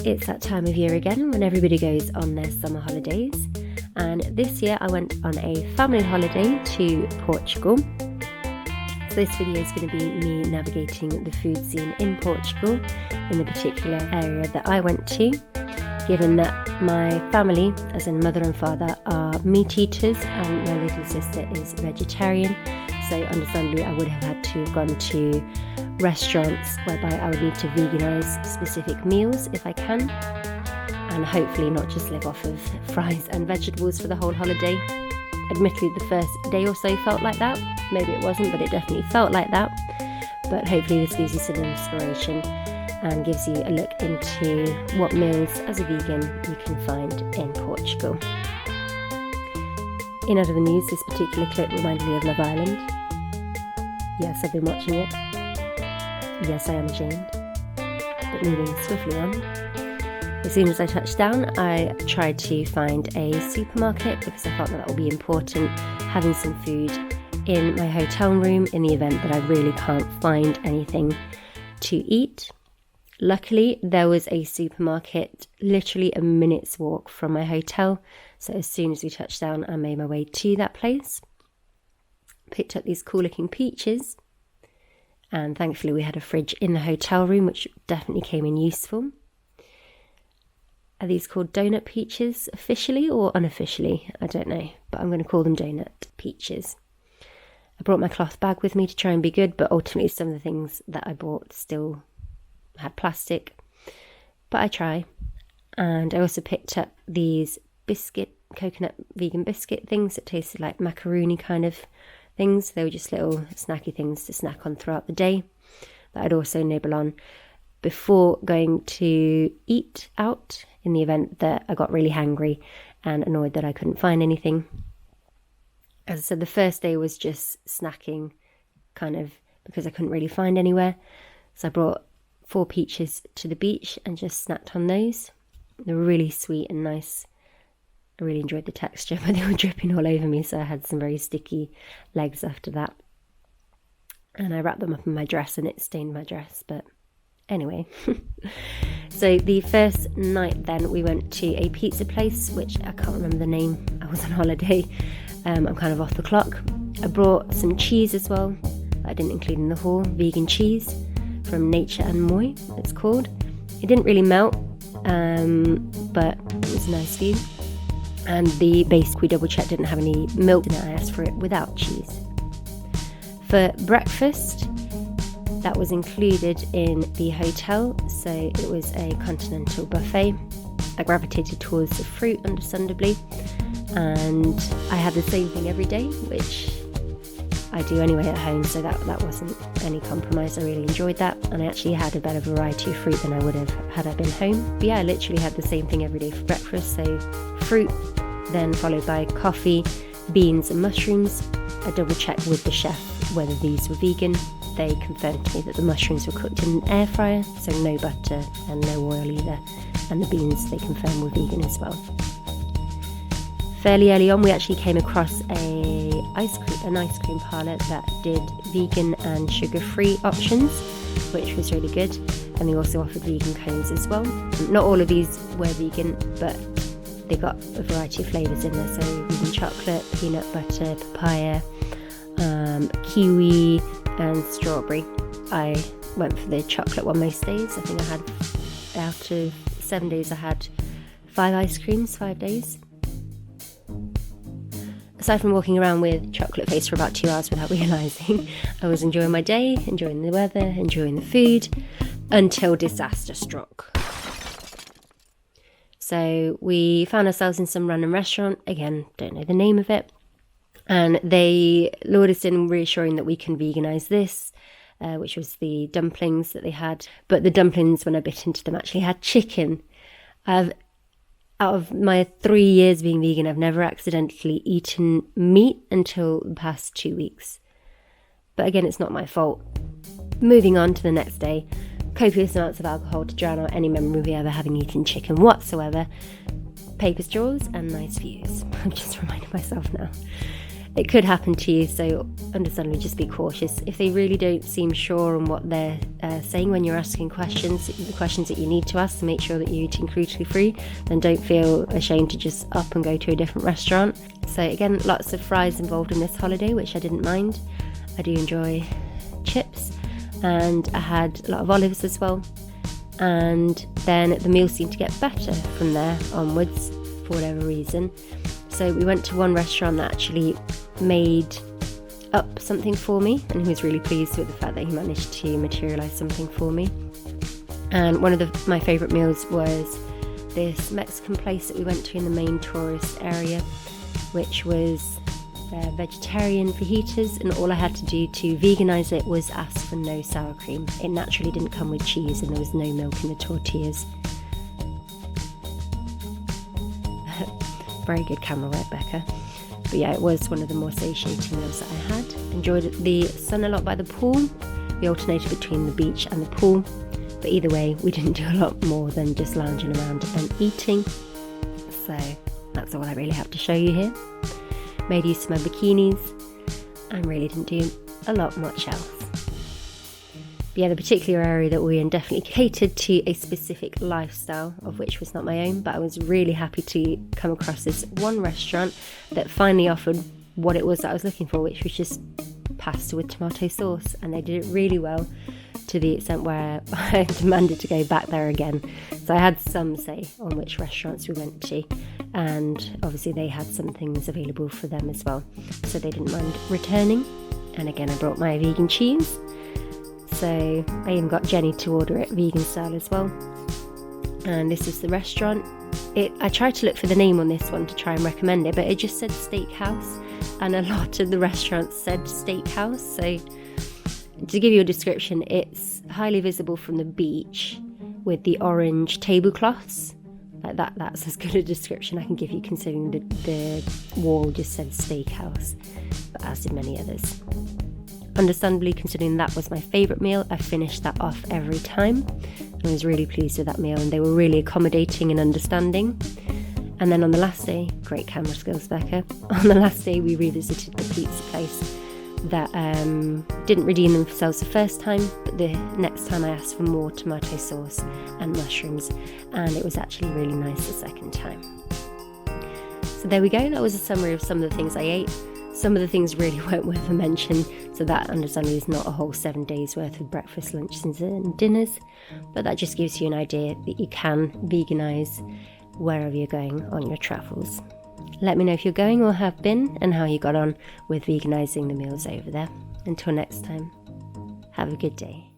It's that time of year again when everybody goes on their summer holidays, and this year I went on a family holiday to Portugal. So this video is going to be me navigating the food scene in Portugal, in the particular area that I went to, given that my family, as in mother and father, are meat eaters and my little sister is vegetarian. So understandably I would have had to have gone to restaurants whereby I would need to veganise specific meals if I can, and hopefully not just live off of fries and vegetables for the whole holiday. Admittedly the first day or so felt like that, maybe it wasn't, but it definitely felt like that. But hopefully this gives you some inspiration and gives you a look into what meals as a vegan you can find in Portugal. In other news, this particular clip reminded me of Love Island. Yes, I've been watching it. Yes, I am ashamed. But moving swiftly on. As soon as I touched down, I tried to find a supermarket because I felt that would be important, having some food in my hotel room in the event that I really can't find anything to eat. Luckily, there was a supermarket literally a minute's walk from my hotel. So as soon as we touched down, I made my way to that place. Picked up these cool looking peaches. And thankfully we had a fridge in the hotel room, which definitely came in useful. Are these called donut peaches officially or unofficially? I don't know, but I'm going to call them donut peaches. I brought my cloth bag with me to try and be good, but ultimately some of the things that I bought still had plastic, but I try. And I also picked up these coconut vegan biscuit things that tasted like macaroni kind of things. They were just little snacky things to snack on throughout the day that I'd also nibble on before going to eat out in the event that I got really hangry and annoyed that I couldn't find anything. As I said, the first day was just snacking kind of because I couldn't really find anywhere. So I brought 4 peaches to the beach and just snacked on those. They were really sweet and nice. I really enjoyed the texture, but they were dripping all over me, so I had some very sticky legs after that. And I wrapped them up in my dress and it stained my dress, but anyway. So the first night then we went to a pizza place, which I can't remember the name. I was on holiday. I'm kind of off the clock. I brought some cheese as well that I didn't include in the haul, vegan cheese from Nature and Moi, it's called. It didn't really melt, but it was a nice view. And the base we double checked didn't have any milk in it. I asked for it without cheese. For breakfast, that was included in the hotel, so it was a continental buffet. I gravitated towards the fruit, understandably, and I had the same thing every day, which I do anyway at home, so that wasn't any compromise. I really enjoyed that, and I actually had a better variety of fruit than I would have had I been home. But yeah, I literally had the same thing every day for breakfast, so fruit, then followed by coffee, beans and mushrooms. I double checked with the chef whether these were vegan. They confirmed to me that the mushrooms were cooked in an air fryer, so no butter and no oil either, and the beans they confirmed were vegan as well. Fairly early on we actually came across an ice cream parlour that did vegan and sugar-free options, which was really good, and they also offered vegan cones as well. Not all of these were vegan, but they got a variety of flavours in there, so vegan chocolate, peanut butter, papaya, kiwi and strawberry. I went for the chocolate one most days. I think I had, out of 7 days, I had 5 ice creams, 5 days. Aside from walking around with chocolate face for about 2 hours without realising, I was enjoying my day, enjoying the weather, enjoying the food, until disaster struck. So we found ourselves in some random restaurant, again, don't know the name of it, and they lured us in reassuring that we can veganise this, which was the dumplings that they had, but the dumplings, when I bit into them, actually had chicken. Out of my 3 years being vegan, I've never accidentally eaten meat until the past 2 weeks. But again, it's not my fault. Moving on to the next day, copious amounts of alcohol to drown out any memory of ever having eaten chicken whatsoever. Paper straws and nice views. I'm just reminding myself now. it could happen to you, so understandably just be cautious. If they really don't seem sure on what they're saying when you're asking questions, the questions that you need to ask to make sure that you're eating cruelty free, then don't feel ashamed to just up and go to a different restaurant. So again, lots of fries involved in this holiday, which I didn't mind. I do enjoy chips, and I had a lot of olives as well. And then the meal seemed to get better from there onwards for whatever reason. So we went to one restaurant that actually made up something for me, and he was really pleased with the fact that he managed to materialise something for me. And one of my favourite meals was this Mexican place that we went to in the main tourist area, which was vegetarian fajitas, and all I had to do to veganise it was ask for no sour cream. It naturally didn't come with cheese, and there was no milk in the tortillas. Very good camera work, Becca. But yeah, it was one of the more satiating meals that I had. Enjoyed the sun a lot by the pool. We alternated between the beach and the pool, but either way we didn't do a lot more than just lounging around and eating. So that's all I really have to show you here. Made use of my bikinis and really didn't do a lot much else. But yeah, the particular area that we were in definitely catered to a specific lifestyle, of which was not my own, but I was really happy to come across this one restaurant that finally offered what it was that I was looking for, which was just pasta with tomato sauce, and they did it really well, to the extent where I demanded to go back there again. So I had some say on which restaurants we went to, and obviously they had some things available for them as well, so they didn't mind returning. And again, I brought my vegan cheese, so I even got Jenny to order it vegan style as well. And this is the restaurant. I tried to look for the name on this one to try and recommend it, but it just said steakhouse, and a lot of the restaurants said steakhouse. So to give you a description, it's highly visible from the beach with the orange tablecloths. Like that's as good a description I can give you, considering the wall just said steakhouse, but as did many others. Understandably, considering that was my favourite meal, I finished that off every time. I was really pleased with that meal, and they were really accommodating and understanding. And then on the last day, great camera skills, Becca, on the last day we revisited the pizza place that didn't redeem themselves the first time, but the next time I asked for more tomato sauce and mushrooms, and it was actually really nice the second time. So there we go, that was a summary of some of the things I ate. Some of the things really weren't worth a mention, so that understandably is not a whole 7 days worth of breakfast, lunches and dinners, but that just gives you an idea that you can veganise wherever you're going on your travels. Let me know if you're going or have been, and how you got on with veganising the meals over there. Until next time, have a good day.